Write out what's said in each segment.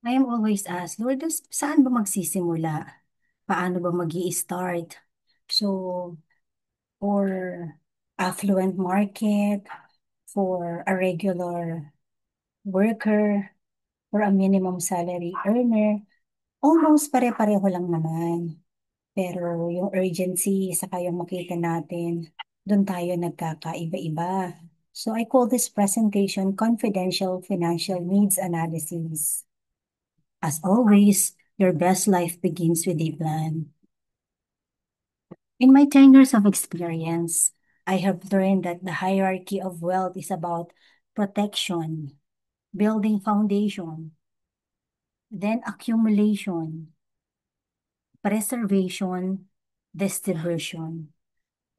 I am always asked, Lord, saan ba magsisimula? Paano ba mag-i-start? So, for affluent market, for a regular worker, for a minimum salary earner, almost pare-pareho lang naman. Pero yung urgency, saka yung makita natin, doon tayo nagkakaiba-iba. So I call this presentation Confidential Financial Needs Analysis. As always, your best life begins with a plan. In my 10 years of experience, I have learned that the hierarchy of wealth is about protection, building foundation, then accumulation, preservation, distribution.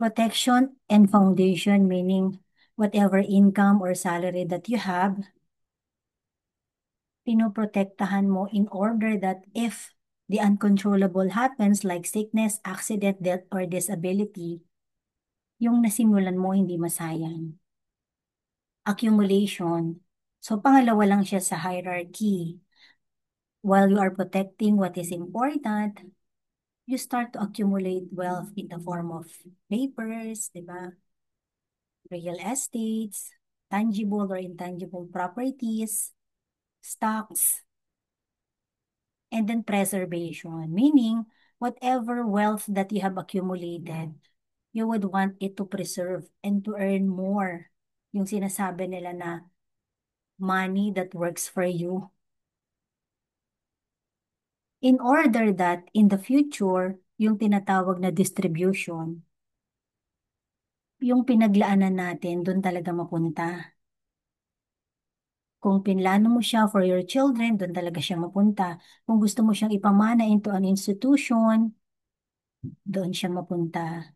Protection and foundation, meaning whatever income or salary that you have, pinoprotektahan mo in order that if the uncontrollable happens like sickness, accident, death, or disability, yung nasimulan mo hindi masayang. Accumulation. So pangalawa lang siya sa hierarchy. While you are protecting what is important, you start to accumulate wealth in the form of papers, di ba? Real estates, tangible or intangible properties, stocks, and then preservation, meaning whatever wealth that you have accumulated, you would want it to preserve and to earn more. Yung sinasabi nila na money that works for you. In order that in the future, yung tinatawag na distribution, yung pinaglaanan natin, doon talaga mapunta. Kung pinlano mo siya for your children, doon talaga siya mapunta. Kung gusto mo siyang ipamana into an institution, doon siya mapunta.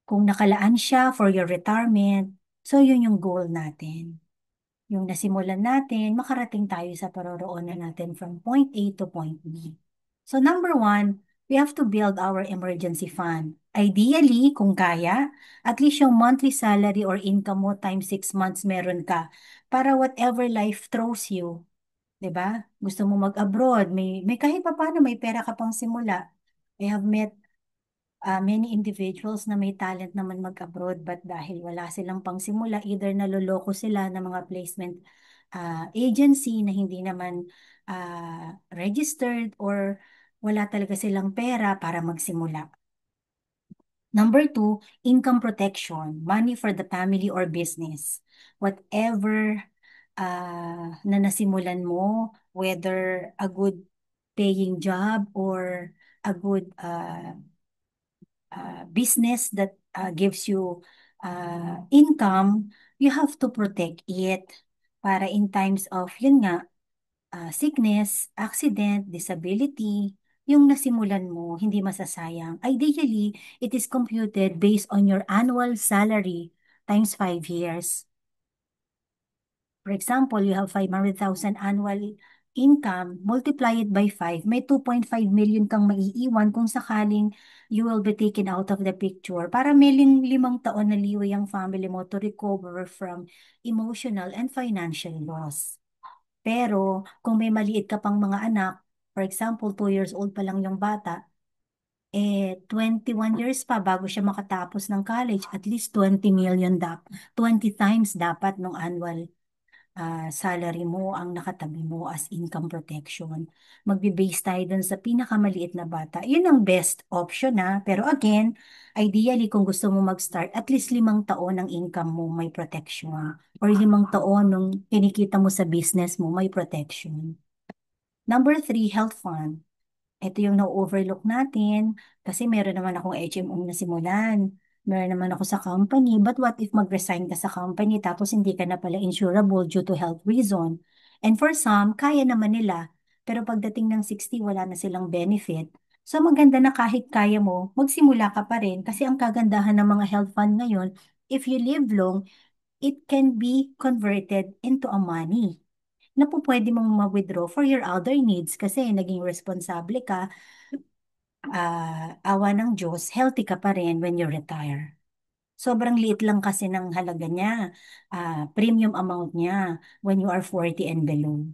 Kung nakalaan siya for your retirement, so yun yung goal natin. Yung nasimulan natin, makarating tayo sa paroroonan natin from point A to point B. So number one, we have to build our emergency fund. Ideally, kung kaya, at least yung monthly salary or income mo times 6 months meron ka para whatever life throws you. 'Di ba? Gusto mo mag-abroad, may kahit pa paano may pera ka pang simula. I have met many individuals na may talent naman mag-abroad but dahil wala silang pangsimula, either naloloko sila ng mga placement agency na hindi naman registered or wala talaga silang pera para magsimula. Number two, income protection, money for the family or business. Whatever na nasimulan mo, whether a good paying job or a good business that gives you income, you have to protect it para in times of, yun nga, sickness, accident, disability, yung nasimulan mo, hindi masasayang. Ideally, it is computed based on your annual salary times 5 years. For example, you have 500,000 annual income, multiply it by 5, may 2.5 million kang maiiwan kung sakaling you will be taken out of the picture para may 5 taon na liwi ang family mo to recover from emotional and financial loss. Pero kung may maliit ka pang mga anak, for example, 2 years old pa lang yung bata, 21 years pa bago siya makatapos ng college, at least 20 million 20 times dapat nung annual salary mo ang nakatabi mo as income protection. Magbe-base tayo dun sa pinakamaliit na bata. Yun ang best option na. Pero again, ideally kung gusto mo mag-start, at least 5 taon ng income mo may protection. Or 5 taon nung kinikita mo sa business mo may protection. Number three, health fund. Ito yung na-overlook natin kasi meron naman akong HMO na simulan. Meron naman ako sa company. But what if mag-resign ka sa company tapos hindi ka na pala insurable due to health reason? And for some, kaya naman nila. Pero pagdating ng 60, wala na silang benefit. So maganda na kahit kaya mo, magsimula ka pa rin. Kasi ang kagandahan ng mga health fund ngayon, if you live long, it can be converted into a money na po pwede mong ma-withdraw for your other needs kasi naging responsable ka, awa ng Diyos, healthy ka pa rin when you retire. Sobrang liit lang kasi ng halaga niya, premium amount niya when you are 40 and below.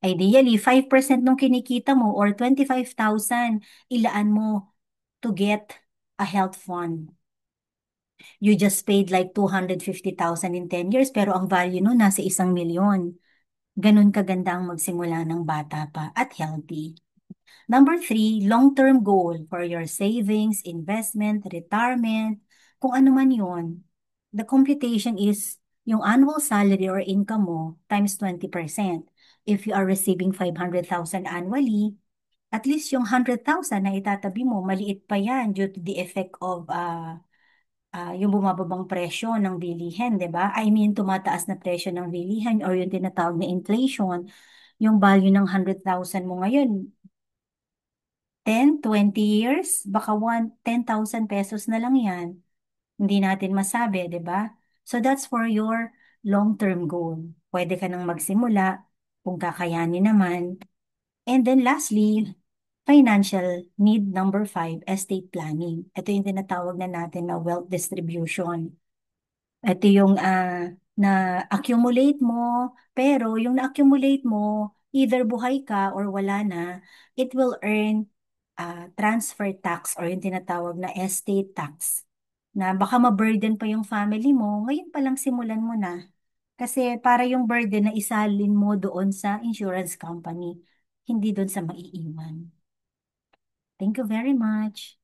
Ideally, 5% nung kinikita mo or 25,000 ilaan mo to get a health fund. You just paid like 250,000 in 10 years pero ang value nun nasa 1 milyon. Ganun kaganda ang magsimula ng bata pa at healthy. Number three, long-term goal for your savings, investment, retirement, kung ano man yun. The computation is yung annual salary or income mo times 20%. If you are receiving 500,000 annually, at least yung 100,000 na itatabi mo, maliit pa yan due to the effect of yung bumababang presyo ng bilihin, di ba? I mean, tumataas na presyo ng bilihin or yung tinatawag na inflation, yung value ng 100,000 mo ngayon, 10, 20 years, baka 10,000 pesos na lang yan. Hindi natin masabi, di ba? So that's for your long-term goal. Pwede ka nang magsimula kung kakayanin naman. And then lastly, financial need number five, estate planning. Ito yung tinatawag na natin na wealth distribution. Ito yung na-accumulate mo, pero yung na-accumulate mo, either buhay ka or wala na, it will earn transfer tax or yung tinatawag na estate tax. Na baka ma-burden pa yung family mo, ngayon pa lang simulan mo na. Kasi para yung burden na isalin mo doon sa insurance company, hindi doon sa maiiwan. Thank you very much.